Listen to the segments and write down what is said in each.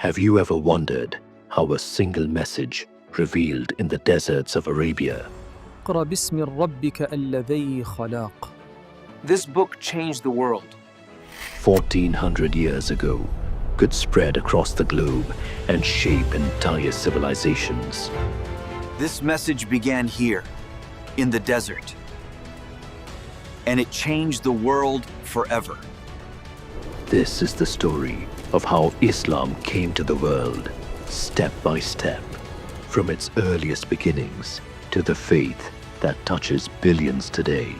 Have you ever wondered how a single message revealed in the deserts of Arabia? اقرأ باسم ربك الذي خلق. This book changed the world. 1400 years ago, could spread across the globe and shape entire civilizations. This message began here, in the desert. And it changed the world forever. This is the story of how Islam came to the world, step by step, from its earliest beginnings to the faith that touches billions today.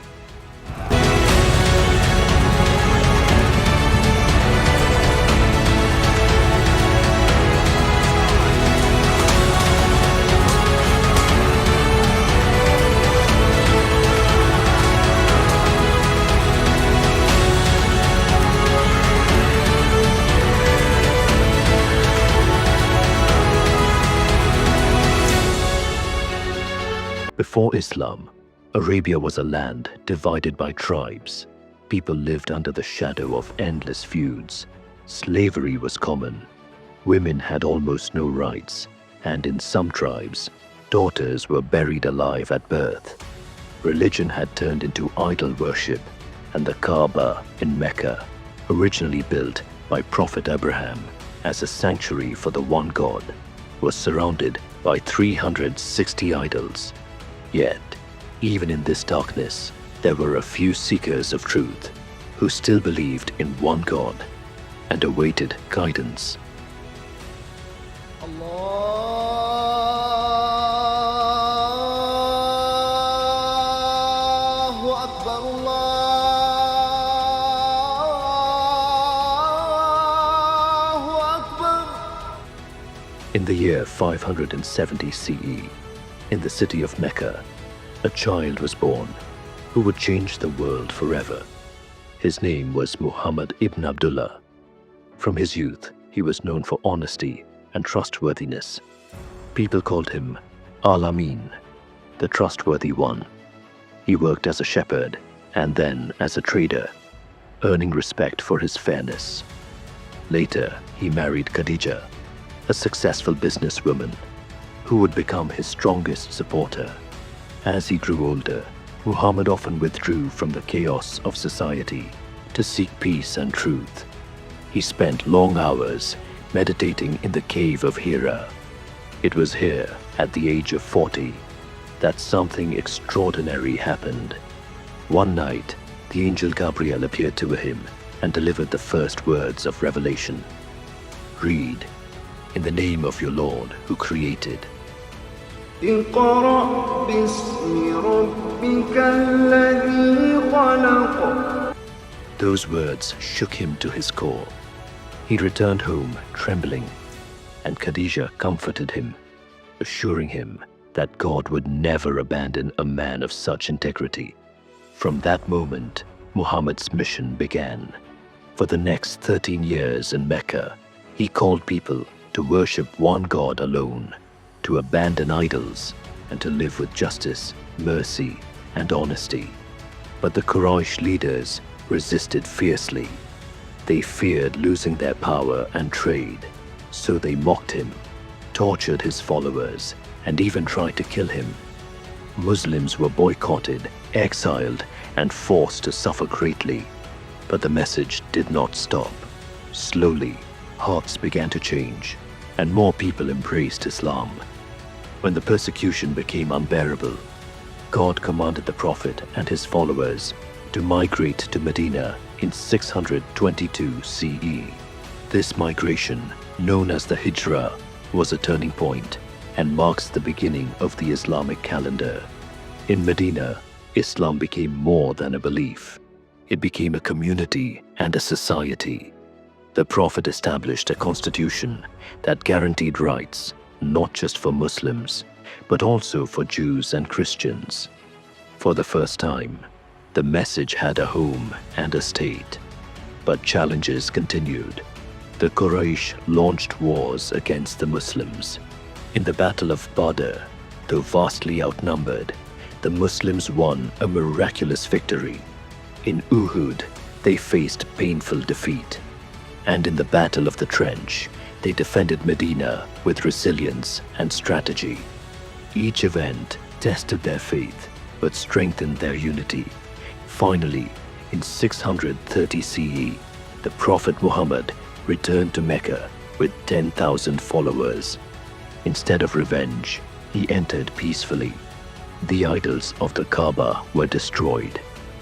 Before Islam, Arabia was a land divided by tribes. People lived under the shadow of endless feuds. Slavery was common. Women had almost no rights, and in some tribes, daughters were buried alive at birth. Religion had turned into idol worship, and the Kaaba in Mecca, originally built by Prophet Abraham as a sanctuary for the one God, was surrounded by 360 idols. Yet, even in this darkness, there were a few seekers of truth who still believed in one God and awaited guidance. In the year 570 CE, in the city of Mecca, a child was born who would change the world forever. His name was Muhammad ibn Abdullah. From his youth, he was known for honesty and trustworthiness. People called him Al-Amin, the trustworthy one. He worked as a shepherd and then as a trader, earning respect for his fairness. Later, he married Khadija, a successful businesswoman who would become his strongest supporter. As he grew older, Muhammad often withdrew from the chaos of society to seek peace and truth. He spent long hours meditating in the cave of Hira. It was here, at the age of 40, that something extraordinary happened. One night, the angel Gabriel appeared to him and delivered the first words of revelation. Read, "In the name of your Lord who created." اقرأ باسم ربك الذي خلق. Those words shook him to his core. He returned home trembling, and Khadija comforted him, assuring him that God would never abandon a man of such integrity. From that moment, Muhammad's mission began. For the next 13 years in Mecca, he called people to worship one God alone, to abandon idols, and to live with justice, mercy, and honesty. But the Quraysh leaders resisted fiercely. They feared losing their power and trade, so they mocked him, tortured his followers, and even tried to kill him. Muslims were boycotted, exiled, and forced to suffer greatly. But the message did not stop. Slowly, hearts began to change, and more people embraced Islam. When the persecution became unbearable, God commanded the Prophet and his followers to migrate to Medina in 622 CE. This migration, known as the Hijrah, was a turning point and marks the beginning of the Islamic calendar. In Medina, Islam became more than a belief. It became a community and a society. The Prophet established a constitution that guaranteed rights, not just for Muslims, but also for Jews and Christians. For the first time, the message had a home and a state. But challenges continued. The Quraysh launched wars against the Muslims. In the Battle of Badr, though vastly outnumbered, the Muslims won a miraculous victory. In Uhud, they faced painful defeat. And in the Battle of the Trench, They defended Medina with resilience and strategy. Each event tested their faith but strengthened their unity. Finally, in 630 CE, the Prophet Muhammad returned to Mecca with 10,000 followers. Instead of revenge, he entered peacefully. The idols of the Kaaba were destroyed,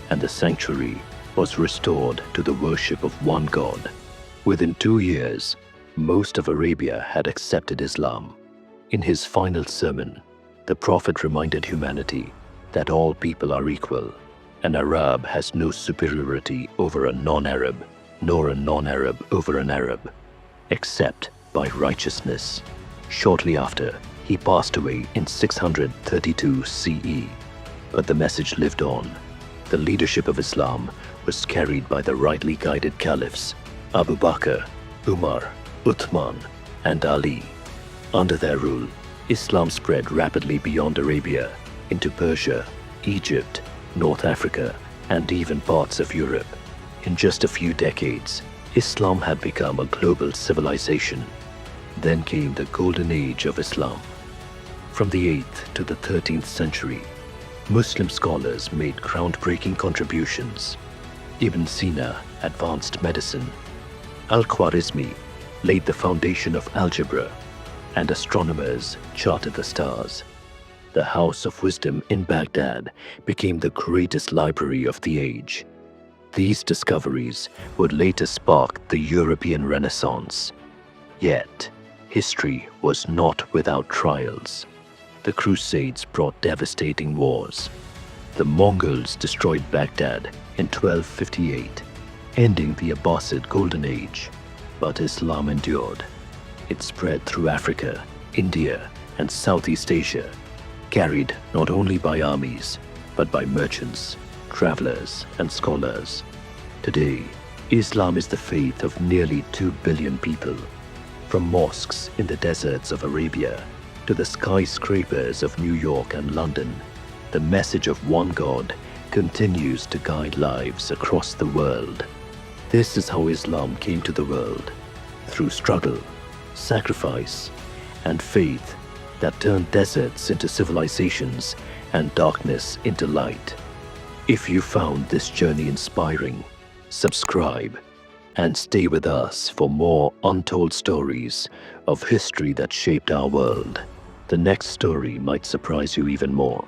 and the sanctuary was restored to the worship of one God. Within 2 years, most of Arabia had accepted Islam. In his final sermon, the Prophet reminded humanity that all people are equal. An Arab has no superiority over a non-Arab, nor a non-Arab over an Arab, except by righteousness. Shortly after, he passed away in 632 CE. But the message lived on. The leadership of Islam was carried by the rightly guided caliphs, Abu Bakr, Umar, Uthman, and Ali. Under their rule, Islam spread rapidly beyond Arabia into Persia, Egypt, North Africa, and even parts of Europe. In just a few decades, Islam had become a global civilization. Then came the golden age of Islam. From the 8th to the 13th century, Muslim scholars made groundbreaking contributions. Ibn Sina advanced medicine. Al-Khwarizmi laid the foundation of algebra, and astronomers charted the stars. The House of Wisdom in Baghdad became the greatest library of the age. These discoveries would later spark the European Renaissance. Yet, history was not without trials. The Crusades brought devastating wars. The Mongols destroyed Baghdad in 1258, ending the Abbasid Golden Age. But Islam endured. It spread through Africa, India, and Southeast Asia, carried not only by armies, but by merchants, travelers, and scholars. Today, Islam is the faith of nearly 2 billion people. From mosques in the deserts of Arabia to the skyscrapers of New York and London, the message of one God continues to guide lives across the world. This is how Islam came to the world, through struggle, sacrifice, and faith that turned deserts into civilizations and darkness into light. If you found this journey inspiring, subscribe and stay with us for more untold stories of history that shaped our world. The next story might surprise you even more.